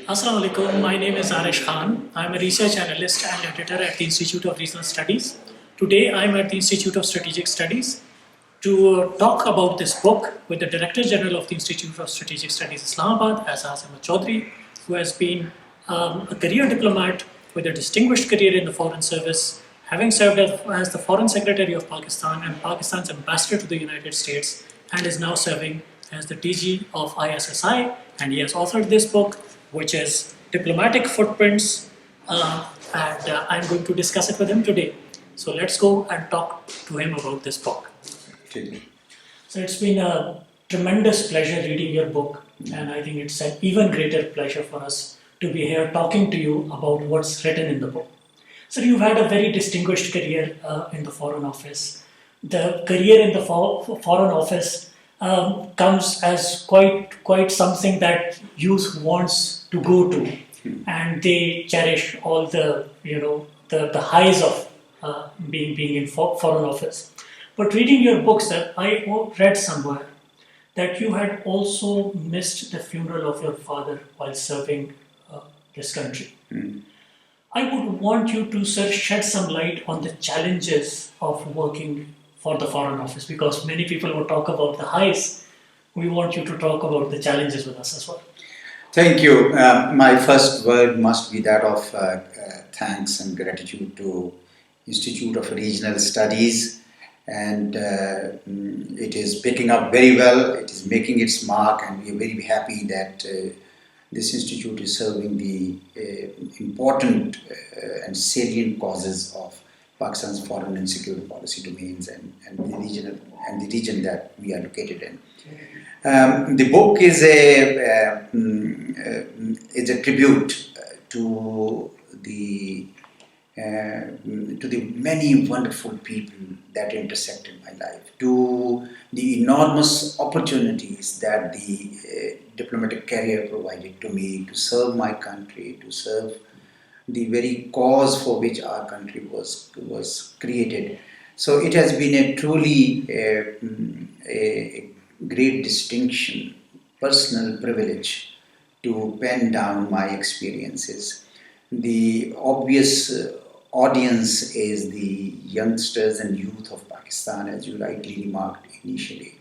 Assalamu alaikum. My name is Arish Khan. I'm a research analyst and editor at the Institute of Regional Studies. Today, I'm at the Institute of Strategic Studies to talk about this book with the Director General of the Institute of Strategic Studies, Islamabad, Aizaz Ahmad Chaudhry, who has been a career diplomat with a distinguished career in the Foreign Service, having served as the Foreign Secretary of Pakistan and Pakistan's ambassador to the United States, and is now serving as the DG of ISSI. And he has authored this book, which is Diplomatic Footprints, and I'm going to discuss it with him today. So let's go and talk to him about this book. So it's been a tremendous pleasure reading your book, and I think it's an even greater pleasure for us to be here talking to you about what's written in the book. So you've had a very distinguished career in the Foreign Office. The career in the Foreign Office comes as quite something that youth wants to go to, and they cherish all the the highs of being in Foreign Office. But reading your books, that I read somewhere that you had also missed the funeral of your father while serving this country. I would want you to, sir, shed some light on the challenges of working for the Foreign Office, because many people will talk about the highs. We want you to talk about the challenges with us as well. Thank you. My first word must be that of thanks and gratitude to Institute of Regional Studies, and it is picking up very well. It is making its mark, and we are very happy that this institute is serving the important and salient causes of Pakistan's foreign and security policy domains and the region that we are located in. The book is a tribute to the many wonderful people that intersected my life, to the enormous opportunities that the diplomatic career provided to me to serve my country, to serve the very cause for which our country was created. So it has been a truly a great distinction, personal privilege to pen down my experiences. The obvious audience is the youngsters and youth of Pakistan, as you rightly remarked initially.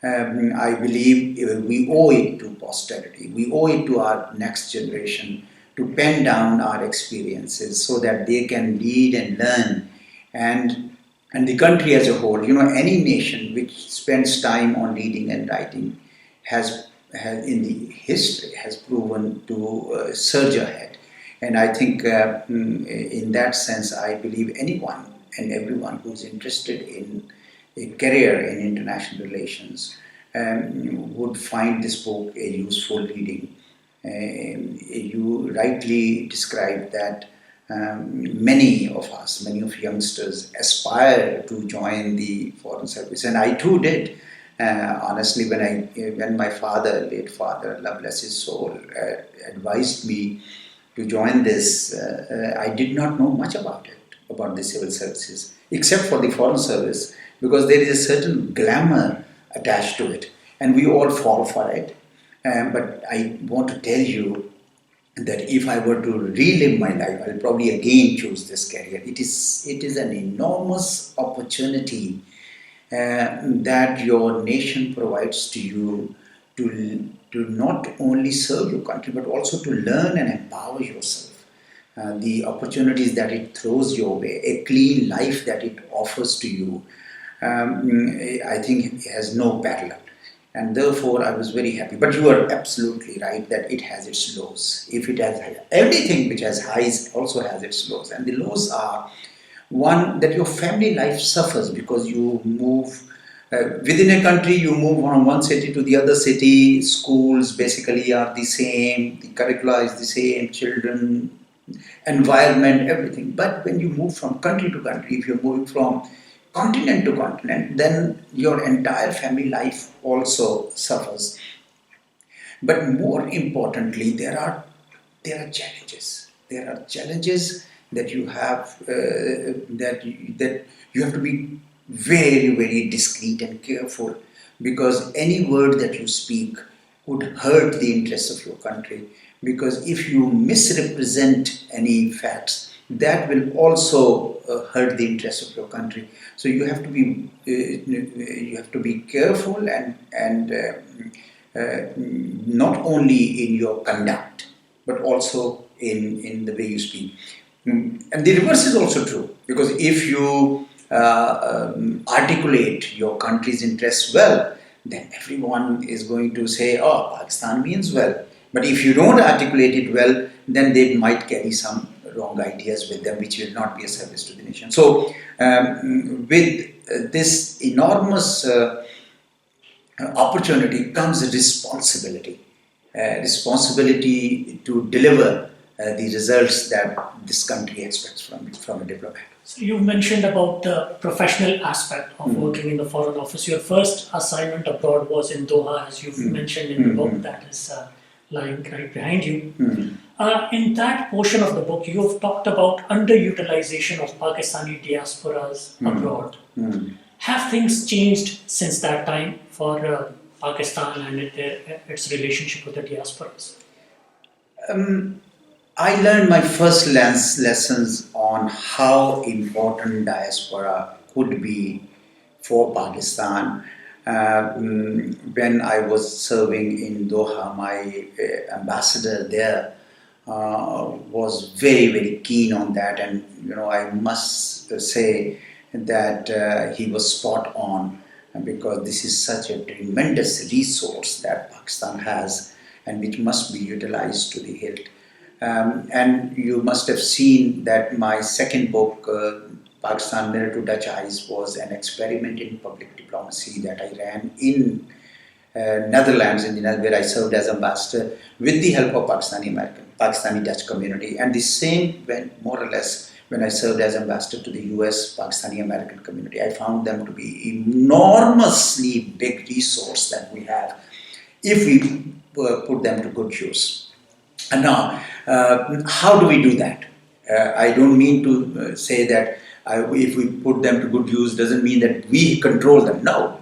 I believe we owe it to posterity, we owe it to our next generation to pen down our experiences so that they can lead and learn, and the country as a whole. Any nation which spends time on reading and writing has in the history has proven to surge ahead. And I think in that sense, I believe anyone and everyone who's interested in a career in international relations would find this book a useful reading. You rightly described that many of youngsters aspire to join the Foreign Service, and I too did. Honestly, when my father, late father, Allah bless his soul, advised me to join this, I did not know much about the civil services, except for the Foreign Service, because there is a certain glamour attached to it, and we all fall for it. But I want to tell you that if I were to relive my life, I'll probably again choose this career. It is an enormous opportunity that your nation provides to you to not only serve your country, but also to learn and empower yourself. The opportunities that it throws your way, a clean life that it offers to you, I think it has no parallel. And therefore, I was very happy. But you are absolutely right that it has its lows. If it has everything which has highs also has its lows. And the lows are, one, that your family life suffers because you move within a country, you move from one city to the other city. Schools basically are the same, the curricula is the same, children, environment, everything. But when you move from country to country, if you're moving from continent to continent, then your entire family life also suffers. But more importantly, there are challenges. There are challenges that you have that you have to be very, very discreet and careful, because any word that you speak would hurt the interests of your country, because if you misrepresent any facts, that will also hurt the interests of your country. So you have to be careful and not only in your conduct, but also in the way you speak. And the reverse is also true, because if you articulate your country's interests well, then everyone is going to say, oh, Pakistan means well. But if you don't articulate it well, then they might carry some wrong ideas with them, which will not be a service to the nation. So, with this enormous opportunity comes a responsibility. Responsibility to deliver the results that this country expects from a diplomat. So you mentioned about the professional aspect of working in the Foreign Office. Your first assignment abroad was in Doha, as you've mentioned in the book that is lying right behind you. In that portion of the book, you have talked about underutilization of Pakistani diasporas abroad. Have things changed since that time for Pakistan and its relationship with the diasporas? I learned my first lessons on how important diaspora could be for Pakistan when I was serving in Doha. My ambassador there was very, very keen on that, and I must say that he was spot on, because this is such a tremendous resource that Pakistan has and which must be utilized to the hilt. And you must have seen that my second book, Pakistan Mirror to Dutch Eyes, was an experiment in public diplomacy that I ran in Netherlands, where I served as ambassador with the help of Pakistani Dutch community. And the same went more or less when I served as ambassador to the US Pakistani American community. I found them to be enormously big resource that we have if we put them to good use. And now, how do we do that? I don't mean to say that if we put them to good use doesn't mean that we control them. No.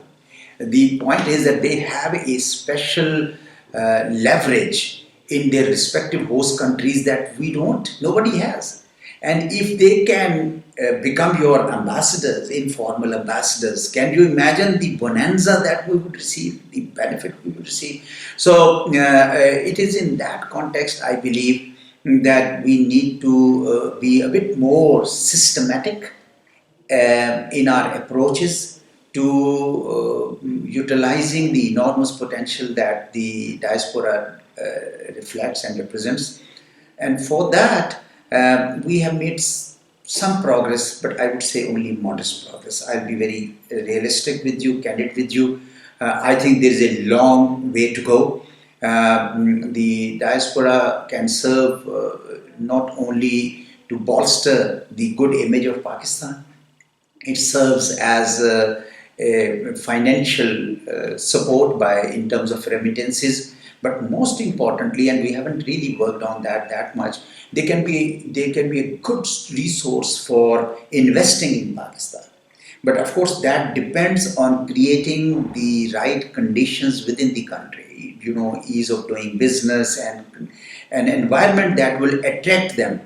The point is that they have a special leverage in their respective host countries that we don't. Nobody has. And if they can become your ambassadors, informal ambassadors, can you imagine the bonanza that we would receive, the benefit we would receive? So it is in that context, I believe, that we need to be a bit more systematic in our approaches to utilizing the enormous potential that the diaspora reflects and represents. And for that, we have made some progress, but I would say only modest progress. I'll be very realistic with you, candid with you. I think there is a long way to go. The diaspora can serve not only to bolster the good image of Pakistan, it serves as a financial support in terms of remittances, but most importantly, and we haven't really worked on that much, they can be a good resource for investing in Pakistan. But of course, that depends on creating the right conditions within the country, ease of doing business and an environment that will attract them,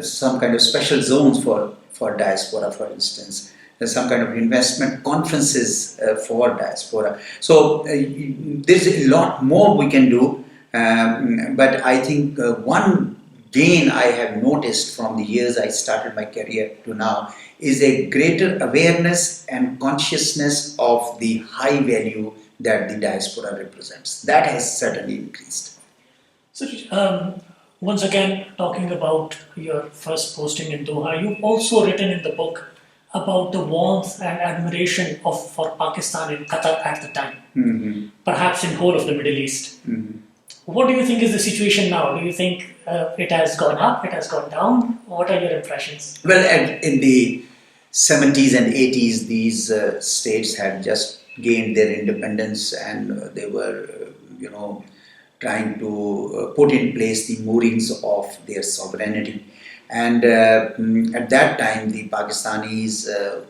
some kind of special zones for diaspora, for instance. Some kind of investment conferences for diaspora. So there's a lot more we can do, but I think one gain I have noticed from the years I started my career to now is a greater awareness and consciousness of the high value that the diaspora represents. That has certainly increased. So once again, talking about your first posting in Doha, you've also written in the book about the warmth and admiration for Pakistan in Qatar at the time, perhaps in whole of the Middle East. What do you think is the situation now? Do you think it has gone up, it has gone down? What are your impressions? Well, in the 70s and 80s, these states had just gained their independence, and they were, trying to put in place the moorings of their sovereignty. And at that time, the Pakistanis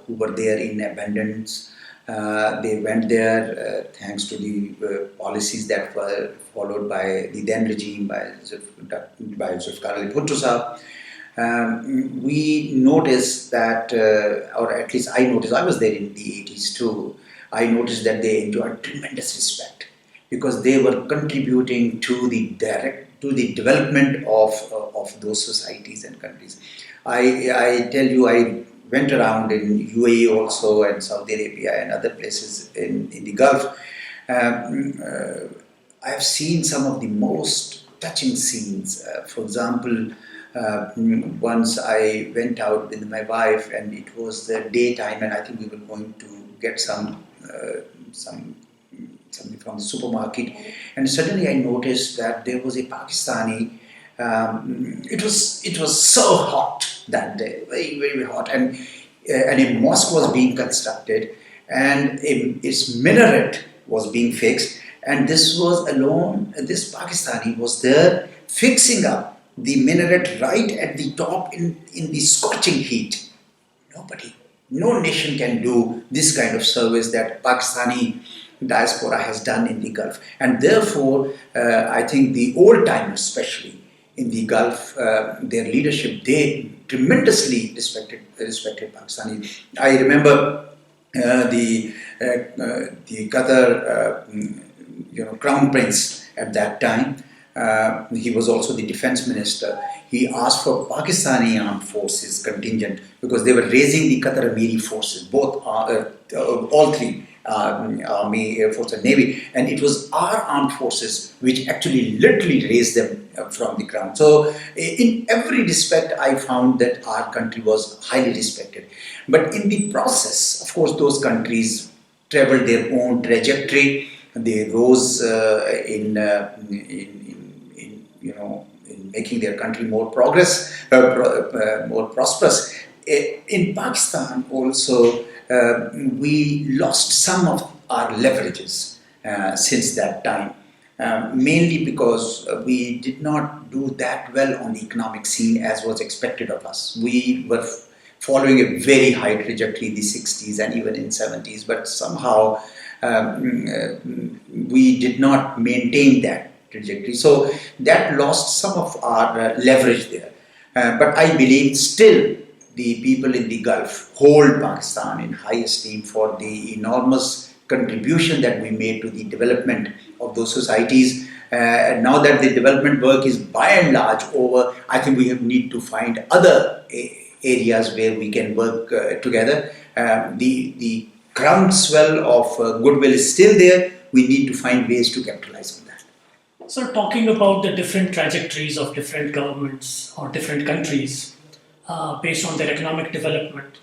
who were there in abundance They went there thanks to the policies that were followed by the then regime, by Zulfikar Ali Bhutto Sahab. We noticed that, or at least I noticed, I was there in the 80s too, I noticed that they enjoyed tremendous respect because they were contributing to the development of those societies and countries. I tell you, I went around in UAE also and Saudi Arabia and other places in the Gulf. I've seen some of the most touching scenes. For example, once I went out with my wife and it was the daytime and I think we were going to get something from the supermarket, and suddenly I noticed that there was a Pakistani. It was so hot that day, very very hot, and a mosque was being constructed, and its minaret was being fixed, and this Pakistani was there fixing up the minaret right at the top in the scorching heat. No nation can do this kind of service that Pakistani diaspora has done in the Gulf. And therefore, I think the old timers, especially in the Gulf, their leadership, they tremendously respected Pakistani. I remember the Qatar, Crown Prince at that time. He was also the defense minister. He asked for Pakistani armed forces contingent because they were raising the Qatar Amiri forces, all three, Army, Air Force and Navy, and it was our armed forces which actually literally raised them from the ground. So in every respect I found that our country was highly respected. But in the process, of course, those countries traveled their own trajectory. They rose in making their country more more prosperous. In Pakistan also, we lost some of our leverages since that time, mainly because we did not do that well on the economic scene as was expected of us. We were following a very high trajectory in the 60s and even in 70s, but somehow we did not maintain that trajectory. So that lost some of our leverage there. But I believe still the people in the Gulf hold Pakistan in high esteem for the enormous contribution that we made to the development of those societies. Now that the development work is by and large over, I think we need to find other areas where we can work together. The groundswell of goodwill is still there. We need to find ways to capitalize on that. So, talking about the different trajectories of different governments or different countries based on their economic development,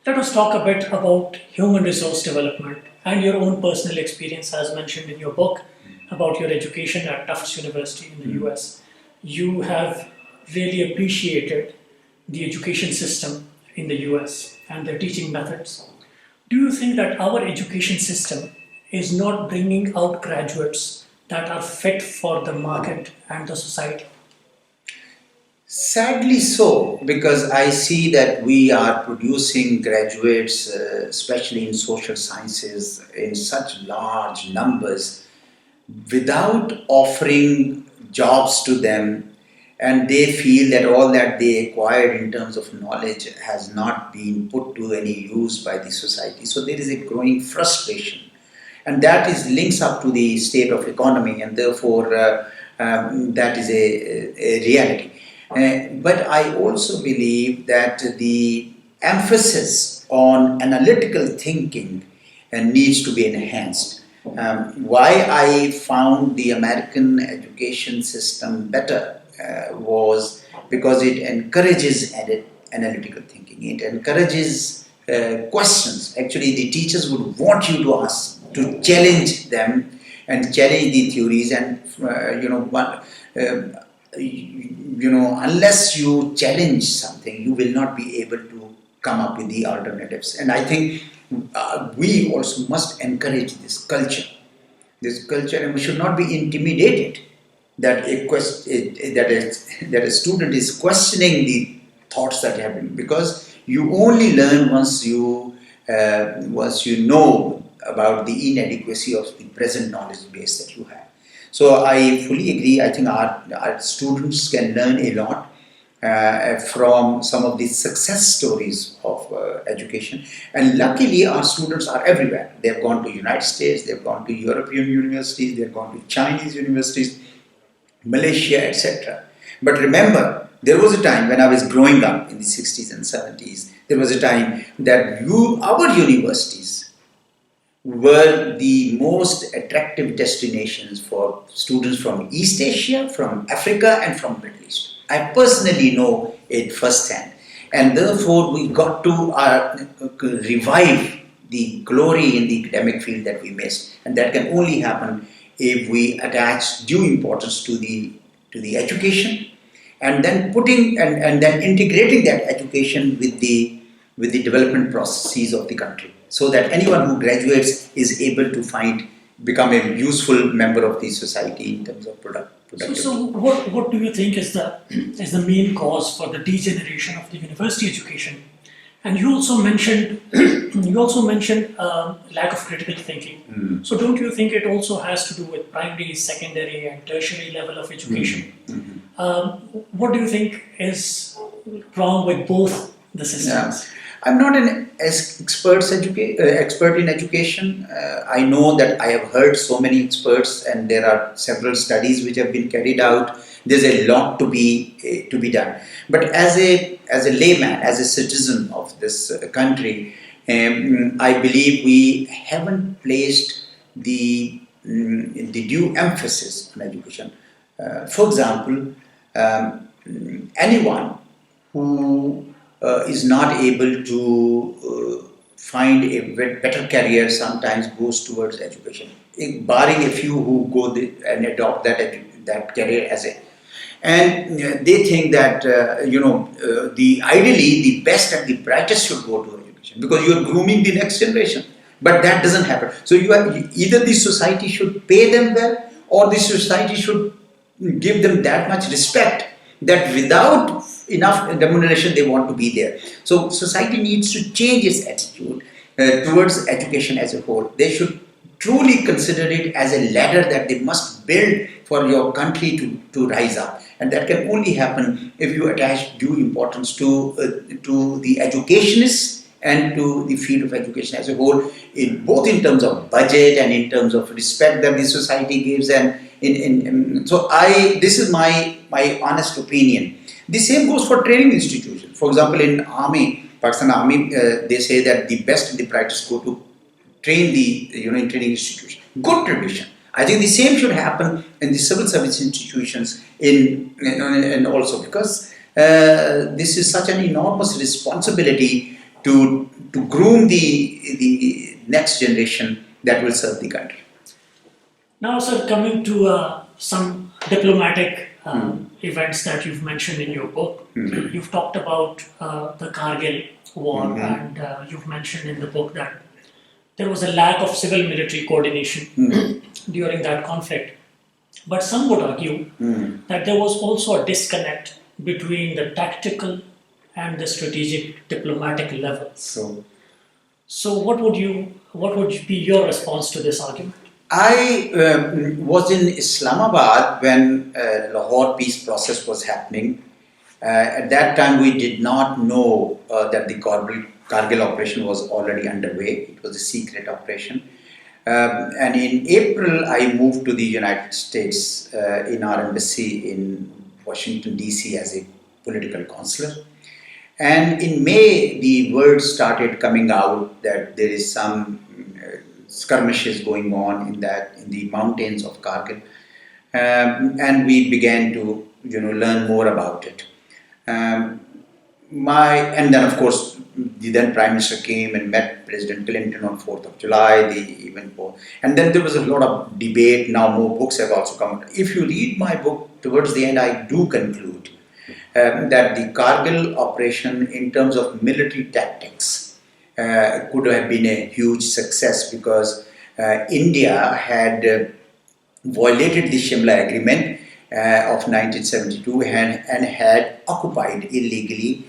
let us talk a bit about human resource development and your own personal experience, as mentioned in your book, about your education at Tufts University in the US. You have really appreciated the education system in the US and their teaching methods. Do you think that our education system is not bringing out graduates that are fit for the market and the society? Sadly so, because I see that we are producing graduates, especially in social sciences, in such large numbers without offering jobs to them, and they feel that all that they acquired in terms of knowledge has not been put to any use by the society. So there is a growing frustration, and that links up to the state of economy, and therefore that is a reality. But I also believe that the emphasis on analytical thinking needs to be enhanced. Why I found the American education system better was because it encourages analytical thinking. It encourages questions. Actually, the teachers would want you to challenge them and challenge the theories. And unless you challenge something, you will not be able to come up with the alternatives. And I think we also must encourage this culture, and we should not be intimidated that a student is questioning the thoughts that have been, because you only learn once you once you know about the inadequacy of the present knowledge base that you have. So I fully agree. I think our students can learn a lot from some of the success stories of education. And luckily, our students are everywhere. They've gone to United States, they've gone to European universities, they've gone to Chinese universities, Malaysia, etc. But remember, there was a time when I was growing up in the 60s and 70s, there was a time that our universities were the most attractive destinations for students from East Asia, from Africa, and from Middle East. I personally know it firsthand, and therefore we got to revive the glory in the academic field that we missed, and that can only happen if we attach due importance to the education, and then then integrating that education with the development processes of the country, so that anyone who graduates is able to become a useful member of the society in terms of productivity. So what do you think is the main cause for the degeneration of the university education? And you also mentioned lack of critical thinking. So don't you think it also has to do with primary, secondary, and tertiary level of education? What do you think is wrong with both the systems? Yeah. I'm not an expert in education. I know that I have heard so many experts, and there are several studies which have been carried out. There's a lot to be done. But as a layman, as a citizen of this country, I believe we haven't placed the due emphasis on education. For example, anyone who is not able to find a better career sometimes goes towards education, barring a few who go and adopt that career as a. And they think that ideally the best and the brightest should go to education because you are grooming the next generation. But that doesn't happen. So either the society should pay them well, or the society should give them that much respect that without enough remuneration they want to be there. So society needs to change its attitude towards education as a whole. They should truly consider it as a ladder that they must build for your country to rise up. And that can only happen if you attach due importance to the educationists and to the field of education as a whole, both in terms of budget and in terms of respect that the society gives. And so this is my honest opinion. The same goes for training institutions. For example, in Pakistan Army, they say that the best and the brightest go to train in training institutions. Good tradition. I think the same should happen in the civil service institutions and also because this is such an enormous responsibility to groom the next generation that will serve the country. Now, sir, coming to some diplomatic events that you've mentioned in your book, you've talked about the Kargil war, and you've mentioned in the book that there was a lack of civil-military coordination during that conflict. But some would argue that there was also a disconnect between the tactical and the strategic diplomatic levels. So what would be your response to this argument? I was in Islamabad when Lahore peace process was happening. At that time, we did not know that the Kargil operation was already underway. It was a secret operation. And in April, I moved to the United States in our embassy in Washington, D.C. as a political counselor. And in May, the word started coming out that there is some skirmishes going on in the mountains of Kargil, and we began to learn more about it. And then of course the then Prime Minister came and met President Clinton on 4th of July, and then there was a lot of debate. Now more books have also come out. If you read my book, towards the end I do conclude that the Kargil operation in terms of military tactics could have been a huge success because India had violated the Shimla Agreement of 1972 and had occupied illegally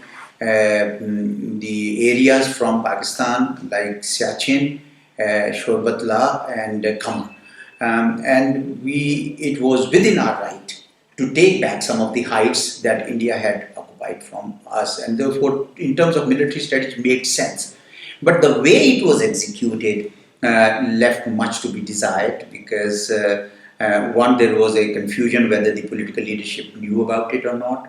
the areas from Pakistan like Siachen, Shorbatla and Khamar. And it was within our right to take back some of the heights that India had occupied from us, and therefore, in terms of military strategy, it made sense. But the way it was executed left much to be desired because one, there was a confusion whether the political leadership knew about it or not.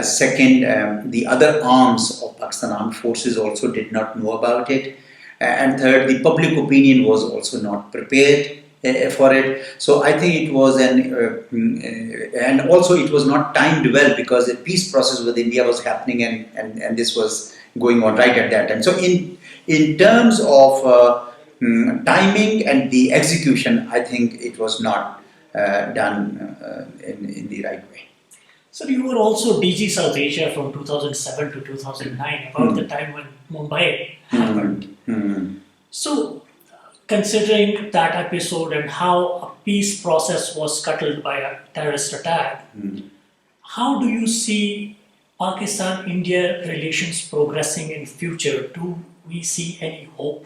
Second, the other arms of Pakistan Armed Forces also did not know about it. And third, the public opinion was also not prepared for it. So I think it was and also it was not timed well because the peace process with India was happening and this was going on right at that time. So in terms of timing and the execution, I think it was not done in the right way. So you were also DG South Asia from 2007 to 2009, about the time when Mumbai happened. So, considering that episode and how a peace process was scuttled by a terrorist attack, how do you see Pakistan-India relations progressing in future? Do we see any hope?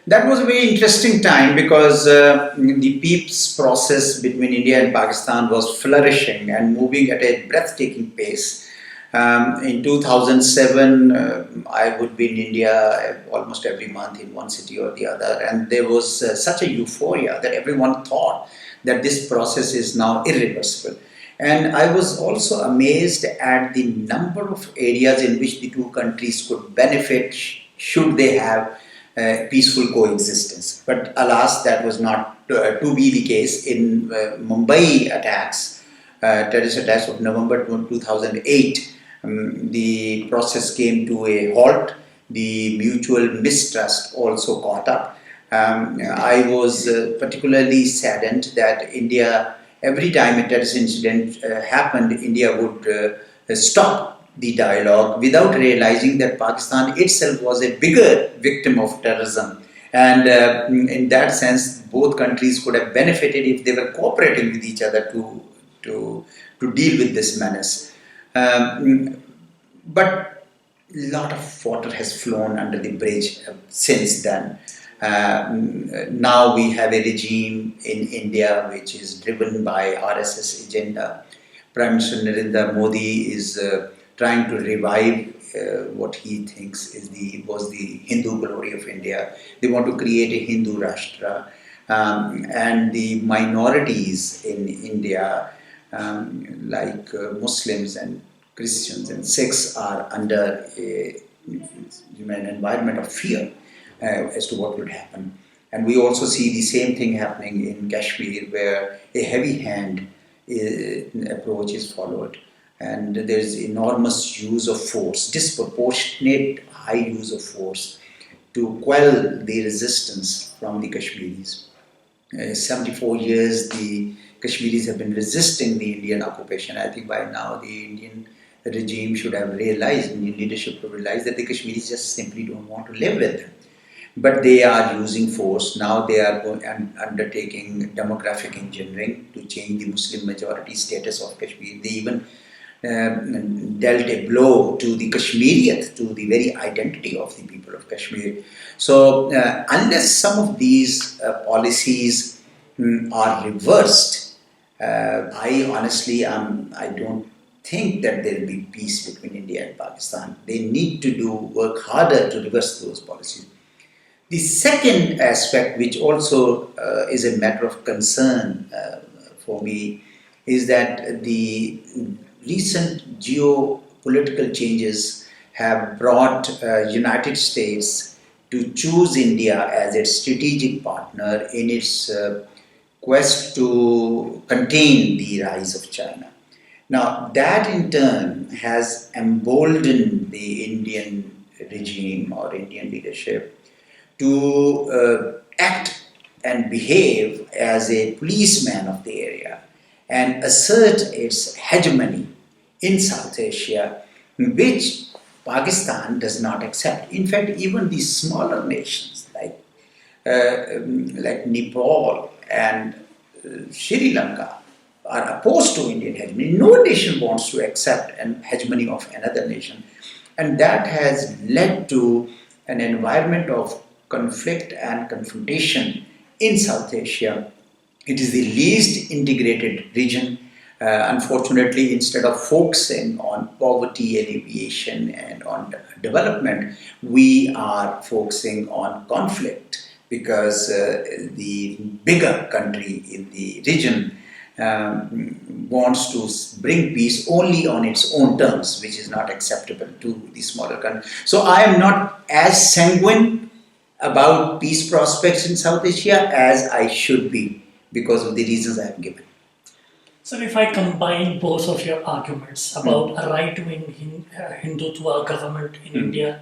That was a very interesting time because the peace process between India and Pakistan was flourishing and moving at a breathtaking pace. In 2007, I would be in India almost every month in one city or the other, and there was such a euphoria that everyone thought that this process is now irreversible. And I was also amazed at the number of areas in which the two countries could benefit should they have peaceful coexistence. But alas, that was not to be the case. In Mumbai attacks, terrorist attacks of November 2008, the process came to a halt. The mutual mistrust also caught up. I was particularly saddened that India, every time a terrorist incident happened, India would stop the dialogue without realizing that Pakistan itself was a bigger victim of terrorism. And in that sense, both countries could have benefited if they were cooperating with each other to deal with this menace. But a lot of water has flown under the bridge since then. Now we have a regime in India which is driven by RSS agenda. Prime Minister Narendra Modi is trying to revive what he thinks was the Hindu glory of India. They want to create a Hindu Rashtra, and the minorities in India, like Muslims and Christians and Sikhs, are under an environment of fear as to what would happen. And we also see the same thing happening in Kashmir, where a heavy hand approach is followed. And there's enormous use of force, disproportionate high use of force to quell the resistance from the Kashmiris. 74 years the Kashmiris have been resisting the Indian occupation. I think by now the Indian regime should have realized, Indian leadership should realize that the Kashmiris just simply don't want to live with them. But they are using force. Now they are undertaking demographic engineering to change the Muslim majority status of Kashmir. They even dealt a blow to the Kashmiriyat, to the very identity of the people of Kashmir. So unless some of these policies are reversed, I honestly I don't think that there will be peace between India and Pakistan. They need to work harder to reverse those policies. The second aspect, which also is a matter of concern for me, is that the recent geopolitical changes have brought United States to choose India as its strategic partner in its quest to contain the rise of China. Now, that in turn has emboldened the Indian regime or Indian leadership to act and behave as a policeman of the area and assert its hegemony in South Asia, which Pakistan does not accept. In fact, even the smaller nations like Nepal and Sri Lanka are opposed to Indian hegemony. No nation wants to accept an hegemony of another nation. And that has led to an environment of conflict and confrontation in South Asia. It is the least integrated region. Unfortunately, instead of focusing on poverty alleviation and on development, we are focusing on conflict because the bigger country in the region wants to bring peace only on its own terms, which is not acceptable to the smaller country. So I am not as sanguine about peace prospects in South Asia as I should be because of the reasons I have given. So if I combine both of your arguments about a right-wing Hindutva government in India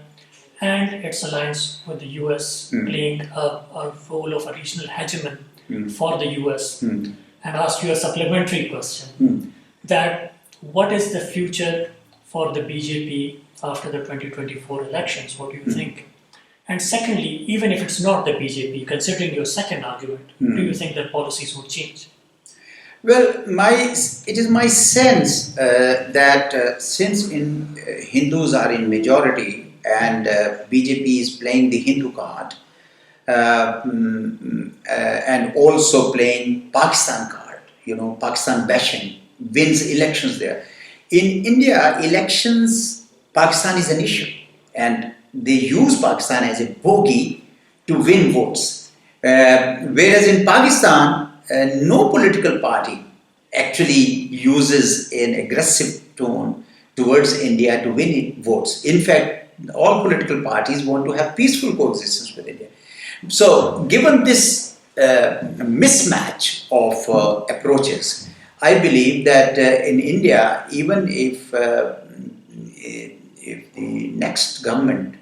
and its alliance with the US playing a role of a regional hegemon for the US, and ask you a supplementary question, that what is the future for the BJP after the 2024 elections? What do you think? And secondly, even if it's not the BJP, considering your second argument, do you think that policies would change? Well, it is my sense that since Hindus are in majority and BJP is playing the Hindu card and also playing Pakistan card, Pakistan bashing, wins elections there. In India, elections, Pakistan is an issue and they use Pakistan as a bogey to win votes. Whereas in Pakistan, no political party actually uses an aggressive tone towards India to win votes. In fact, all political parties want to have peaceful coexistence with India. So, given this mismatch of approaches, I believe that in India, even if the next government,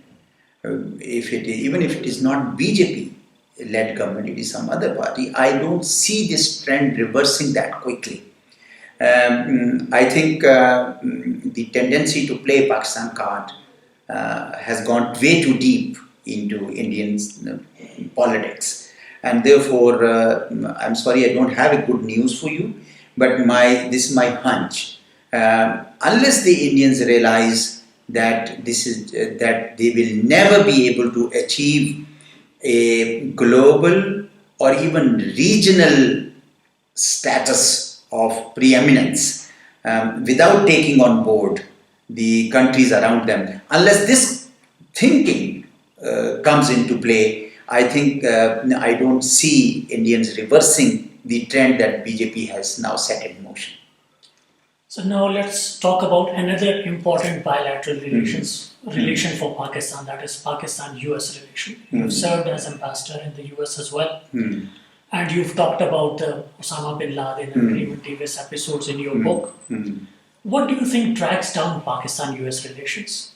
even if it is not BJP-led government, it is some other party, I don't see this trend reversing that quickly. I think the tendency to play Pakistan card has gone way too deep into Indian politics. And therefore, I'm sorry I don't have a good news for you, but this is my hunch. Unless the Indians realize that that they will never be able to achieve a global or even regional status of preeminence without taking on board the countries around them. Unless this thinking comes into play, I think I don't see Indians reversing the trend that BJP has now set in motion. So now let's talk about another important bilateral relation for Pakistan, that is Pakistan-US relation. You've served as ambassador in the US as well. And you've talked about the Osama bin Laden and Raymond Davis episodes in your book. What do you think drags down Pakistan-US relations?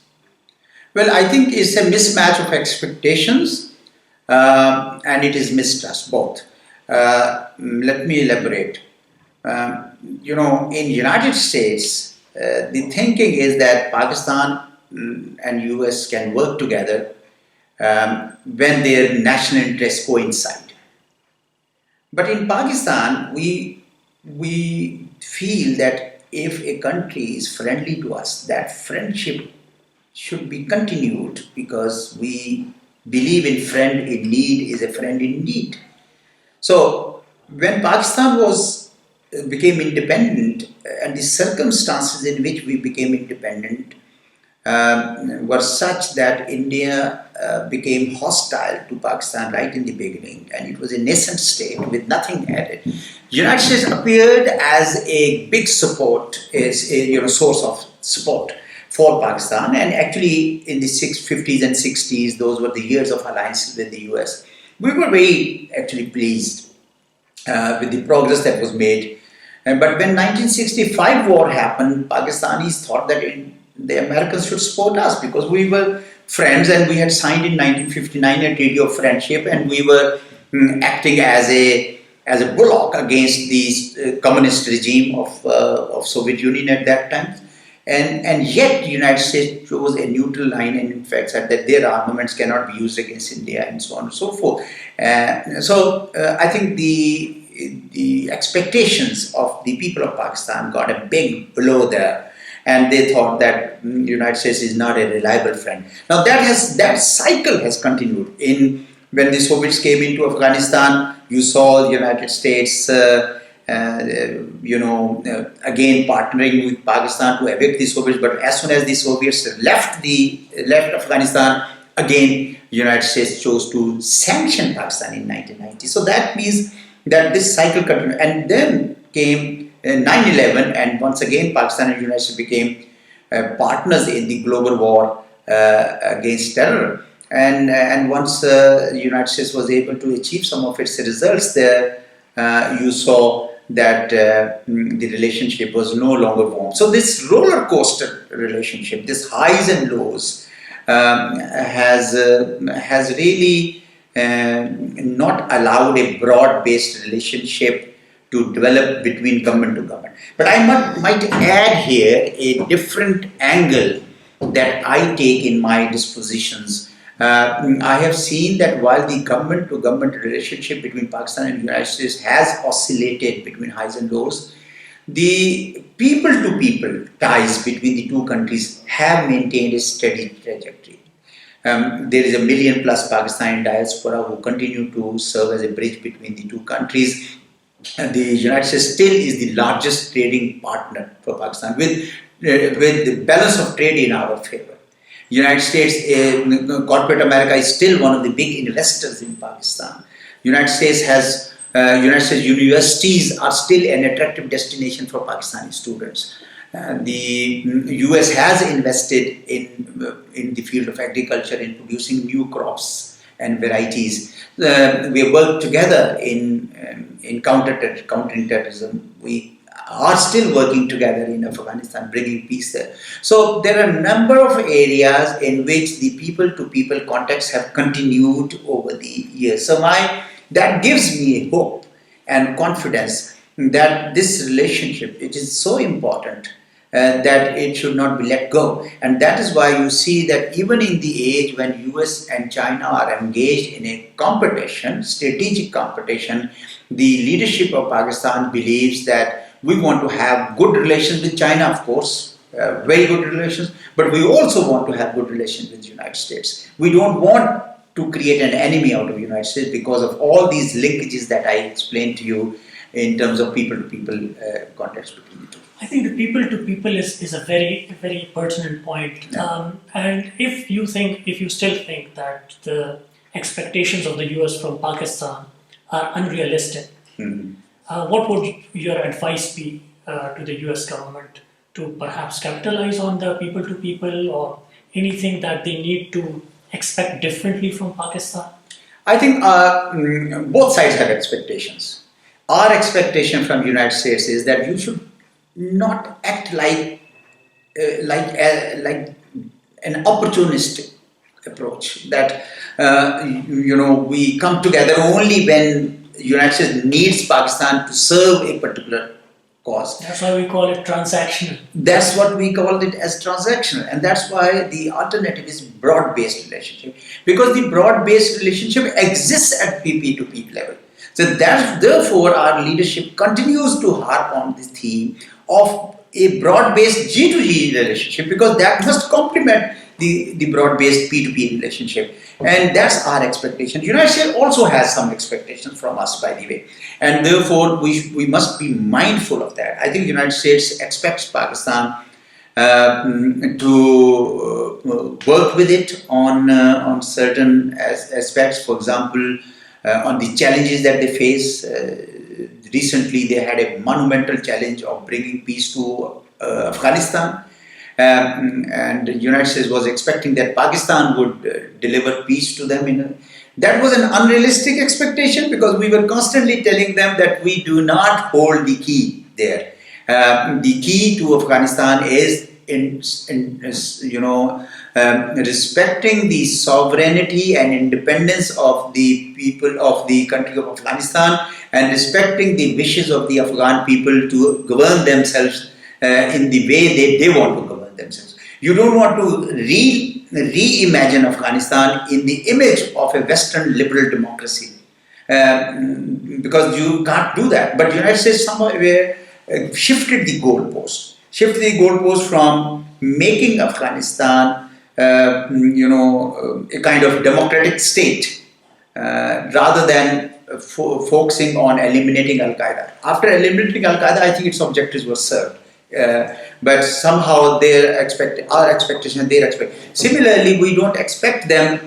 Well, I think it's a mismatch of expectations and it is mistrust, both. Let me elaborate. In United States, the thinking is that Pakistan and US can work together when their national interests coincide. But in Pakistan, we feel that if a country is friendly to us, that friendship should be continued because we believe in friend in need is a friend in need. So when Pakistan became independent and the circumstances in which we became independent were such that India became hostile to Pakistan right in the beginning, and it was a nascent state with nothing added. United States appeared as a big support, as a source of support for Pakistan, and actually in the 50s and 60s, those were the years of alliances with the US. We were very actually pleased with the progress that was made. But when 1965 war happened, Pakistanis thought that the Americans should support us because we were friends and we had signed in 1959 a treaty of friendship and we were acting as a bulwark against the communist regime of Soviet Union at that time. And yet the United States chose a neutral line and in fact said that their armaments cannot be used against India and so on and so forth. So I think the the expectations of the people of Pakistan got a big blow there, and they thought that the United States is not a reliable friend. Now that cycle has continued. When the Soviets came into Afghanistan, you saw the United States, again partnering with Pakistan to evict the Soviets. But as soon as the Soviets left Afghanistan, again the United States chose to sanction Pakistan in 1990. So that means that this cycle continued, and then came 9/11, and once again Pakistan and the United States became partners in the global war against terror. And once the United States was able to achieve some of its results there, you saw that the relationship was no longer warm. So this roller coaster relationship, this highs and lows, has really not allowed a broad-based relationship to develop between government to government. But I might add here a different angle that I take in my dispositions. I have seen that while the government-to-government relationship between Pakistan and the United States has oscillated between highs and lows, the people-to-people ties between the two countries have maintained a steady trajectory. There is 1 million plus Pakistani diaspora who continue to serve as a bridge between the two countries. The United States still is the largest trading partner for Pakistan, with the balance of trade in our favor. United States, corporate America is still one of the big investors in Pakistan. United States universities are still an attractive destination for Pakistani students. The US has invested in the field of agriculture, in producing new crops and varieties. We have worked together in countering terrorism. We are still working together in Afghanistan, bringing peace there. So there are a number of areas in which the people-to-people contacts have continued over the years. So that gives me hope and confidence that this relationship, it is so important that it should not be let go. And that is why you see that even in the age when US and China are engaged in a competition, strategic competition, the leadership of Pakistan believes that we want to have good relations with China, of course, very good relations, but we also want to have good relations with the United States. We don't want to create an enemy out of the United States because of all these linkages that I explained to you in terms of people-to-people contacts between the two. I think the people-to-people is a very, very pertinent point. Yeah. And if you still think that the expectations of the US from Pakistan are unrealistic, what would your advice be to the US government to perhaps capitalize on the people-to-people, or anything that they need to expect differently from Pakistan? I think both sides have expectations. Our expectation from the United States is that you should not act like an opportunistic approach, that we come together only when the United States needs Pakistan to serve a particular cause. That's why we call it transactional. That's what we call it as transactional, and that's why the alternative is broad-based relationship, because the broad-based relationship exists at PP2P level. So therefore our leadership continues to harp on this theme of a broad-based G2G relationship, because that must complement the broad-based P2P relationship. And that's our expectation. The United States also has some expectations from us, by the way. And therefore, we must be mindful of that. I think the United States expects Pakistan to work with it on certain aspects. For example, on the challenges that they face. Recently, they had a monumental challenge of bringing peace to Afghanistan. And the United States was expecting that Pakistan would deliver peace to them. That was an unrealistic expectation, because we were constantly telling them that we do not hold the key there. The key to Afghanistan is respecting the sovereignty and independence of the people of the country of Afghanistan, and respecting the wishes of the Afghan people to govern themselves in the way they want to govern themselves. You don't want to reimagine Afghanistan in the image of a Western liberal democracy. because you can't do that. But the United States somewhere shifted the goalpost from making Afghanistan, a kind of democratic state, rather than focusing on eliminating Al Qaeda. After eliminating Al Qaeda, I think its objectives were served. But somehow our expectation, their expectation. Similarly, we don't expect them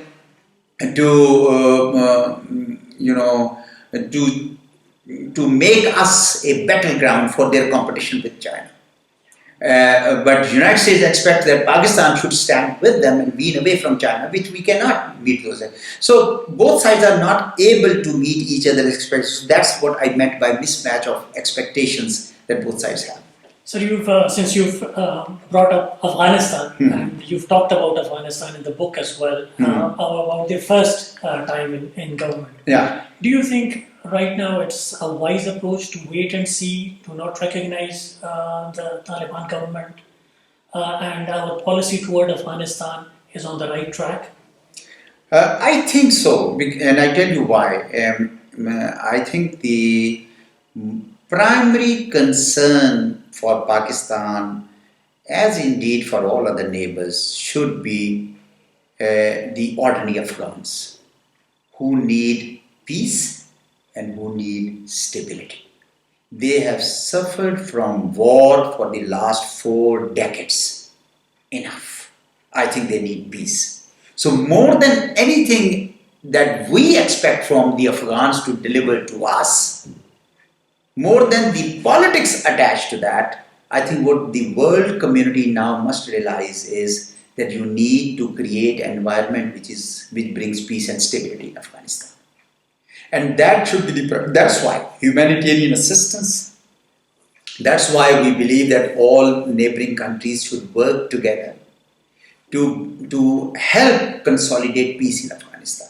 to make us a battleground for their competition with China. But the United States expects that Pakistan should stand with them and wean away from China, which we cannot meet those. So both sides are not able to meet each other's expectations. That's what I meant by mismatch of expectations that both sides have. So since you've brought up Afghanistan, and you've talked about Afghanistan in the book as well, about the first time in government. Yeah. Do you think right now it's a wise approach to wait and see, to not recognize the Taliban government, and our policy toward Afghanistan is on the right track? I think so, and I tell you why. I think the primary concern for Pakistan, as indeed for all other neighbors, should be the ordinary Afghans who need peace and who need stability. They have suffered from war for the last 4 decades. Enough. I think they need peace. So more than anything that we expect from the Afghans to deliver to us, more than the politics attached to that, I think what the world community now must realize is that you need to create an environment which brings peace and stability in Afghanistan. And that should be that's why humanitarian assistance, that's why we believe that all neighboring countries should work together to help consolidate peace in Afghanistan.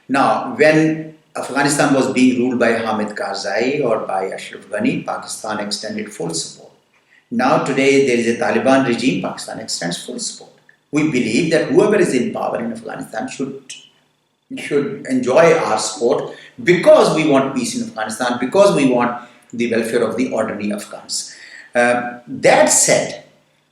Now, when Afghanistan was being ruled by Hamid Karzai or by Ashraf Ghani, Pakistan extended full support. Now today there is a Taliban regime, Pakistan extends full support. We believe that whoever is in power in Afghanistan should enjoy our support because we want peace in Afghanistan, because we want the welfare of the ordinary Afghans. That said,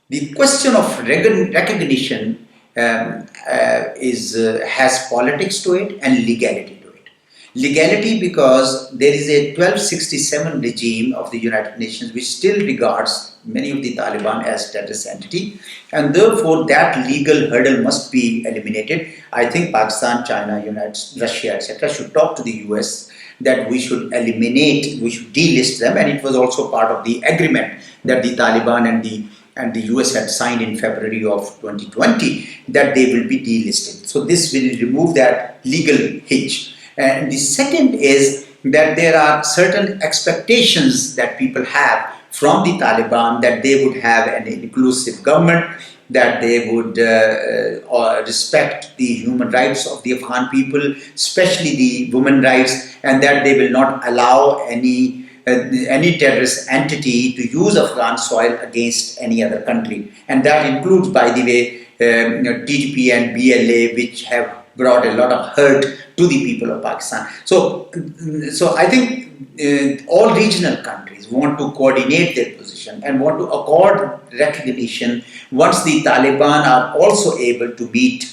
the question of recognition has politics to it and legality to it. Legality because there is a 1267 regime of the United Nations which still regards many of the Taliban as terrorist entity, and therefore that legal hurdle must be eliminated. I think Pakistan, China, Russia, etc. should talk to the US that we should delist them, and it was also part of the agreement that the Taliban and the US had signed in February of 2020 that they will be delisted. So this will remove that legal hitch. And the second is that there are certain expectations that people have from the Taliban, that they would have an inclusive government, that they would respect the human rights of the Afghan people, especially the women's rights, and that they will not allow any terrorist entity to use Afghan soil against any other country. And that includes, by the way, TTP and BLA, which have brought a lot of hurt to the people of Pakistan. So I think all regional countries want to coordinate their position and want to accord recognition once the Taliban are also able to meet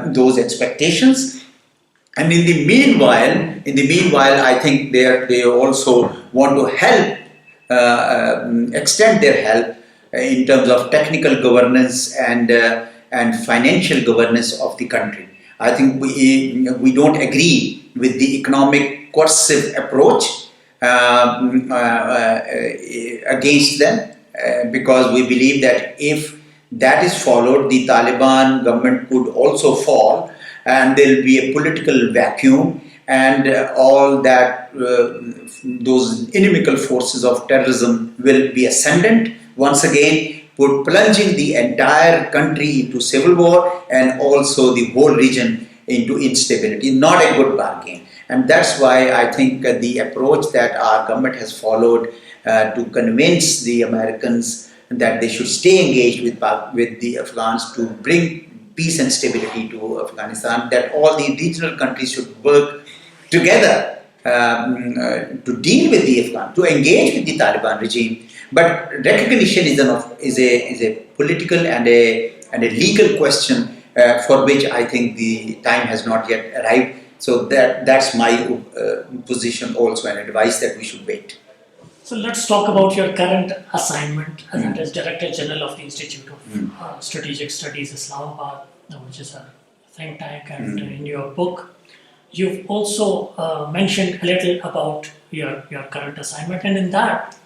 those expectations. And in the meanwhile, I think they also want to help, extend their help in terms of technical governance and financial governance of the country. I think we don't agree with the economic coercive approach against them because we believe that if that is followed, the Taliban government could also fall, and there will be a political vacuum, and all that those inimical forces of terrorism will be ascendant once again, plunging the entire country into civil war and also the whole region into instability. Not a good bargain. And that's why I think the approach that our government has followed to convince the Americans that they should stay engaged with the Afghans to bring peace and stability to Afghanistan, that all the regional countries should work together to deal with the Afghan, to engage with the Taliban regime. But recognition is a political and a legal question for which I think the time has not yet arrived. So that's my position also, and advice that we should wait. So let's talk about your current assignment, and that is Director General of the Institute of Strategic Studies, Islamabad, which is a think tank. And in your book, you've also mentioned a little about your current assignment, and in that,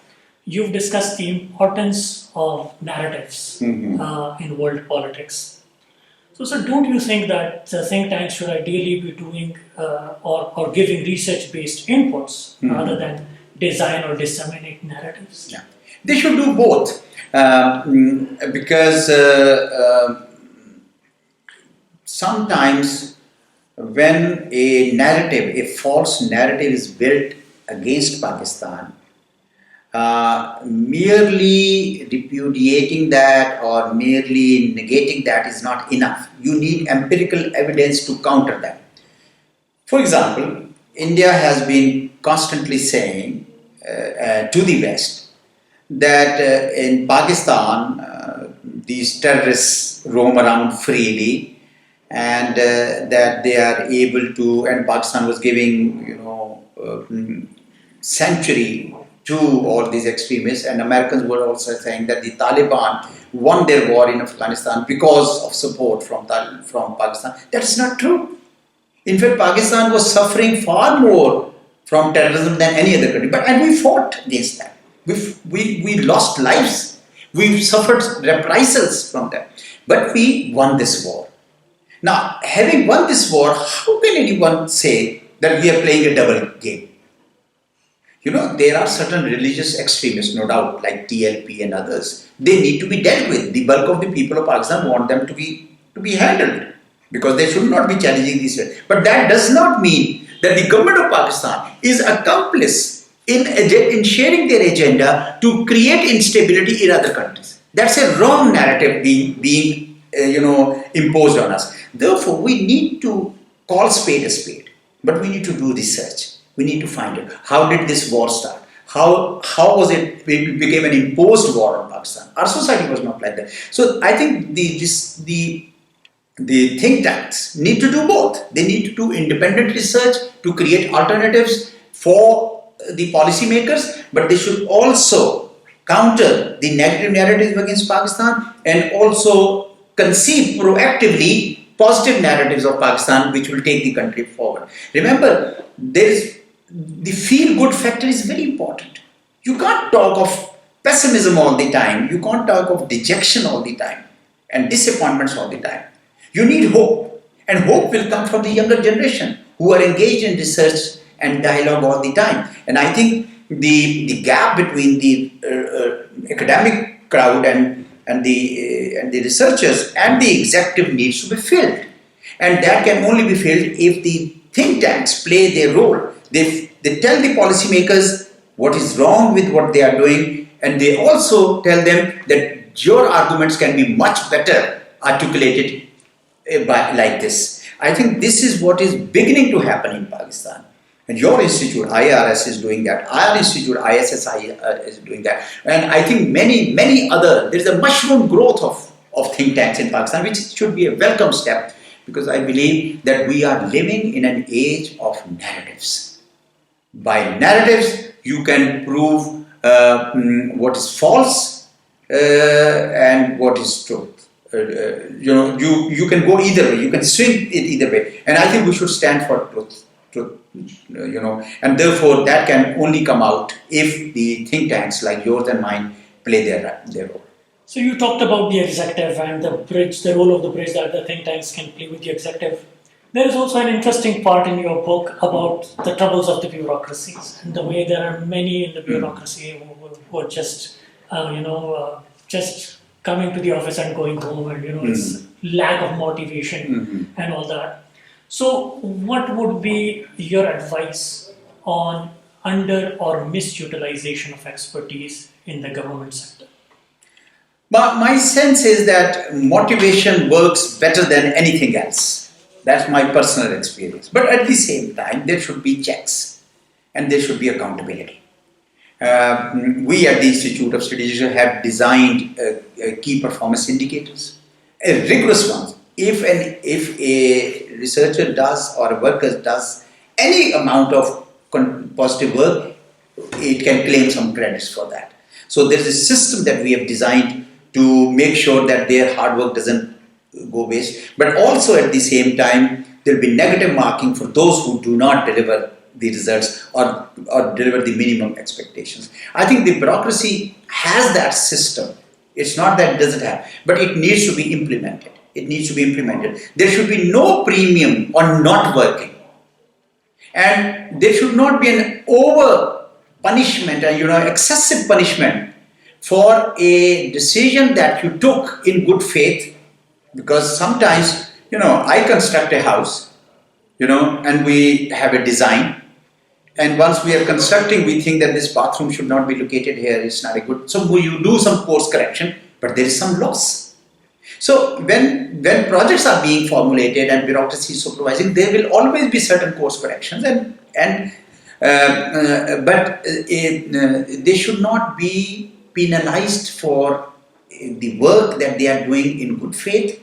you've discussed the importance of narratives in world politics. So, don't you think that the think tanks should ideally be doing or giving research-based inputs rather than design or disseminate narratives? Yeah, they should do both because sometimes when a narrative, a false narrative is built against Pakistan, merely repudiating that or merely negating that is not enough. You need empirical evidence to counter that. For example, India has been constantly saying to the West that in Pakistan these terrorists roam around freely, and that they are able to, and Pakistan was giving sanctuary to all these extremists, and Americans were also saying that the Taliban won their war in Afghanistan because of support from Pakistan. That is not true. In fact, Pakistan was suffering far more from terrorism than any other country, and we fought against that. We lost lives. We suffered reprisals from that, but we won this war. Now, having won this war, how can anyone say that we are playing a double game? There are certain religious extremists, no doubt, like TLP and others. They need to be dealt with. The bulk of the people of Pakistan want them to be handled because they should not be challenging these. But that does not mean that the government of Pakistan is accomplice in sharing their agenda to create instability in other countries. That's a wrong narrative being imposed on us. Therefore, we need to call spade a spade, but we need to do research. We need to find out how did this war start? How was it became an imposed war on Pakistan? Our society was not like that. So I think the think tanks need to do both. They need to do independent research to create alternatives for the policymakers, but they should also counter the negative narratives against Pakistan and also conceive proactively positive narratives of Pakistan which will take the country forward. Remember, the feel-good factor is very important. You can't talk of pessimism all the time. You can't talk of dejection all the time and disappointments all the time. You need hope, and hope will come from the younger generation who are engaged in research and dialogue all the time. And I think the gap between the academic crowd and the researchers and the executive needs to be filled, and that can only be filled if the think tanks play their role. They tell the policymakers what is wrong with what they are doing, and they also tell them that your arguments can be much better articulated like this. I think this is what is beginning to happen in Pakistan. And your institute, IRS, is doing that. Our institute, ISSI, is doing that. And I think many other, there is a mushroom growth of think tanks in Pakistan, which should be a welcome step, because I believe that we are living in an age of narratives. By narratives, you can prove what is false and what is true. You can go either way. You can swing it either way. And I think we should stand for truth. And therefore that can only come out if the think tanks like yours and mine play their role. So you talked about the executive and the role of the bridge that the think tanks can play with the executive. There is also an interesting part in your book about the troubles of the bureaucracies and the way there are many in the bureaucracy who are just coming to the office and going home, and it's lack of motivation and all that. So what would be your advice on under or misutilization of expertise in the government sector? But my sense is that motivation works better than anything else. That's my personal experience. But at the same time, there should be checks. and there should be accountability. We at the Institute of Strategic have designed key performance indicators, rigorous ones. If a researcher does or a worker does any amount of positive work, it can claim some credits for that. So there is a system that we have designed to make sure that their hard work doesn't go waste. But also at the same time, there will be negative marking for those who do not deliver the results or deliver the minimum expectations. I think the bureaucracy has that system. It's not that it doesn't have, but it needs to be implemented. It needs to be implemented. There should be no premium on not working. And there should not be an over punishment and excessive punishment for a decision that you took in good faith, because sometimes I construct a house and we have a design, and once we are constructing we think that this bathroom should not be located here, it's not a good, so you do some course correction, but there is some loss. So when projects are being formulated and bureaucracy is supervising, there will always be certain course corrections, but they should not be penalized for the work that they are doing in good faith.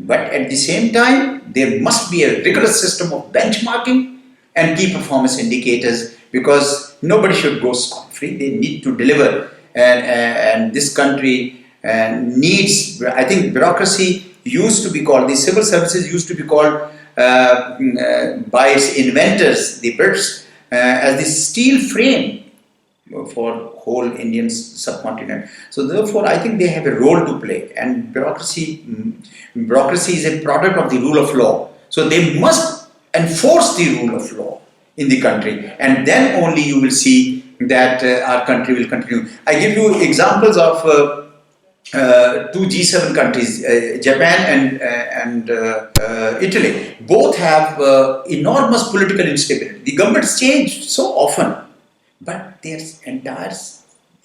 But at the same time, there must be a rigorous system of benchmarking and key performance indicators, because nobody should go scot-free. They need to deliver, and this country needs, I think bureaucracy used to be called, the civil services used to be called by its inventors, the Brits, as the steel frame for whole Indian subcontinent. So therefore I think they have a role to play, and bureaucracy is a product of the rule of law. So they must enforce the rule of law in the country, and then only you will see that our country will continue. I give you examples of two G7 countries, Japan and Italy. Both have enormous political instability. The governments change so often, but their entire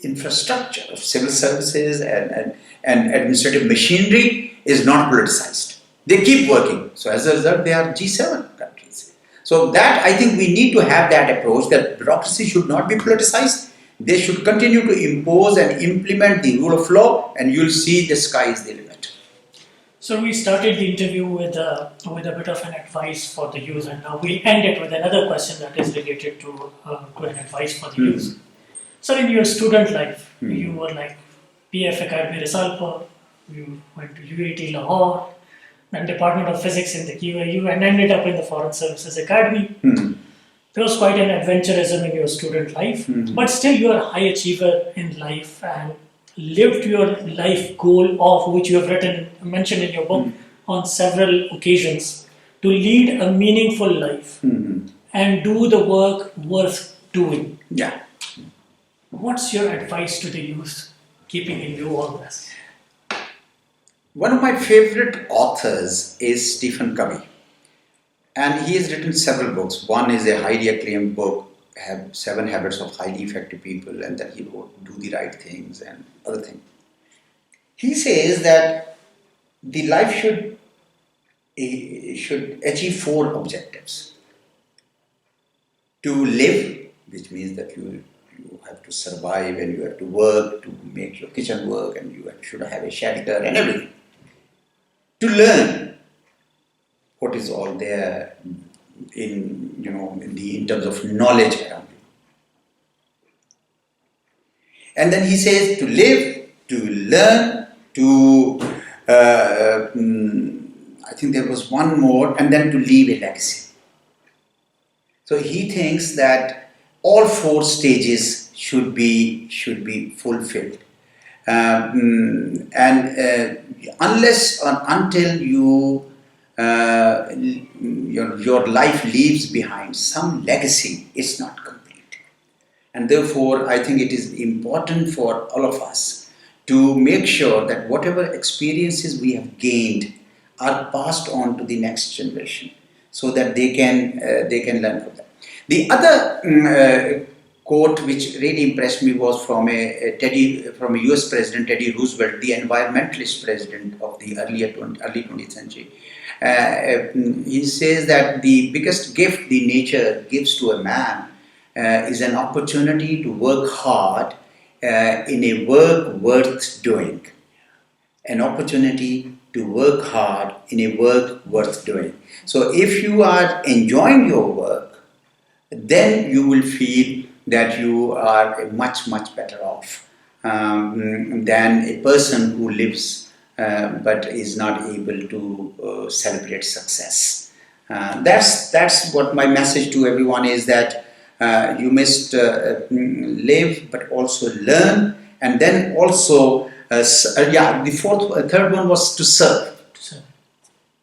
infrastructure of civil services and administrative machinery is not politicized. They keep working. So as a result, they are G7 countries. So that, I think we need to have that approach, that bureaucracy should not be politicized. They should continue to impose and implement the rule of law, and you'll see the sky is the limit. So we started the interview with a bit of an advice for the youth, and now we'll end it with another question that is related to an advice for the youth. So in your student life, you were like PF Academy Risalpur, you went to UAT Lahore, then Department of Physics in the QAU, and ended up in the Foreign Services Academy. There was quite an adventurism in your student life, but still you are a high achiever in life and lived your life goal of which you have mentioned in your book on several occasions, to lead a meaningful life and do the work worth doing. Yeah. What's your advice to the youth, keeping in view all this? One of my favorite authors is Stephen Covey. And he has written several books. One is a highly acclaimed book, 7 Habits of Highly Effective People, and then he wrote Do the Right Things and other things. He says that the life should achieve 4 objectives. To live, which means that you have to survive and you have to work to make your kitchen work, and you should have a shelter and everything. To learn what is all there in terms of knowledge around you. And then he says to live, to learn, to I think there was one more, and then to leave a legacy. So he thinks that all 4 stages should be fulfilled, and unless or until your life leaves behind some legacy, it's not complete. And therefore, I think it is important for all of us to make sure that whatever experiences we have gained are passed on to the next generation, so that they can learn from that. The other quote which really impressed me was from a US President, Teddy Roosevelt, the environmentalist president of the early 20th century. He says that the biggest gift the nature gives to a man is an opportunity to work hard in a work worth doing. An opportunity to work hard in a work worth doing. So if you are enjoying your work, then you will feel that you are much, much better off than a person who lives but is not able to celebrate success. That's what my message to everyone is, that you must live but also learn, and then also the third one was to serve.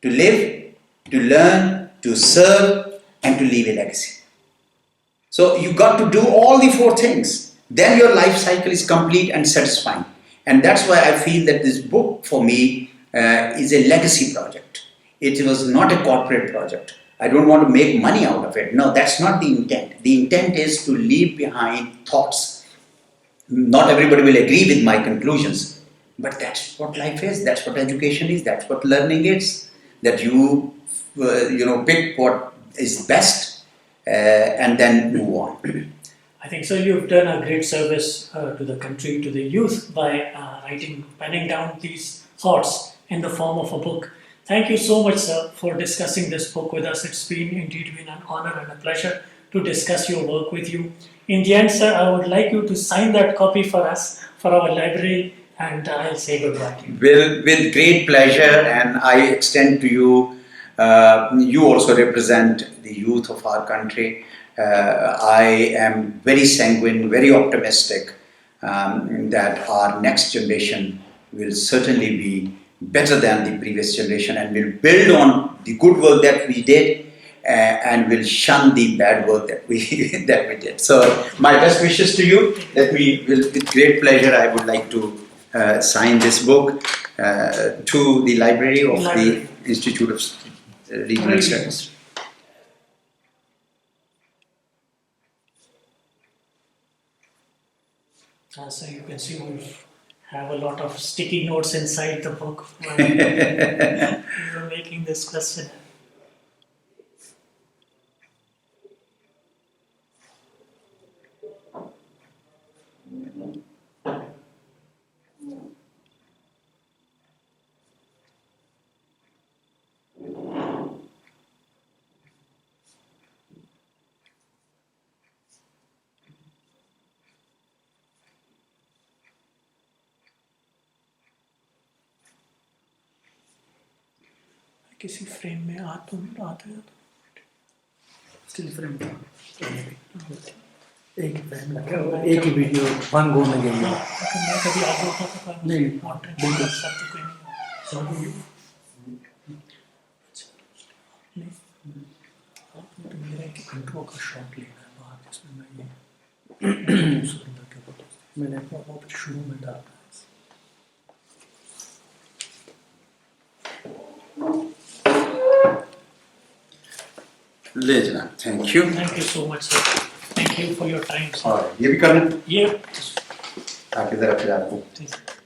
To live, to learn, to serve, and to leave a legacy. So you got to do all the four things. Then your life cycle is complete and satisfying. And that's why I feel that this book for me is a legacy project. It was not a corporate project. I don't want to make money out of it. No, that's not the intent. The intent is to leave behind thoughts. Not everybody will agree with my conclusions, but that's what life is. That's what education is. That's what learning is. That you pick what is best and then move on. I think so. You've done a great service to the country, to the youth, by penning down these thoughts in the form of a book. Thank you so much, sir, for discussing this book with us. It's indeed been an honor and a pleasure to discuss your work with you. In the end, sir, I would like you to sign that copy for us, for our library, and I'll say goodbye. With great pleasure, and I extend to you, you also represent the youth of our country. I am very sanguine, very optimistic that our next generation will certainly be better than the previous generation, and will build on the good work that we did and will shun the bad work that we did. So my best wishes to you. With great pleasure, I would like to sign this book to the library of the Institute of Regional Studies. So you can see we have a lot of sticky notes inside the book when we were making this question. किसी frame में आता है still frame एक frame लगा हुआ, एक ही video one go में गई है। मैं कभी आगे होता था नहीं, बिल्कुल सब तो कोई नहीं तो मेरा एक इंट्रो का शॉट लेना है बाहर, जिसमें मैं ये सुंदर के फोटो मैंने अपना बहुत शुरू में डाला। ले जना, thank you. Thank you so much, sir. Thank you for your time, sir. और ये भी करना, ये आगे जरा फिर आपको ठीक है।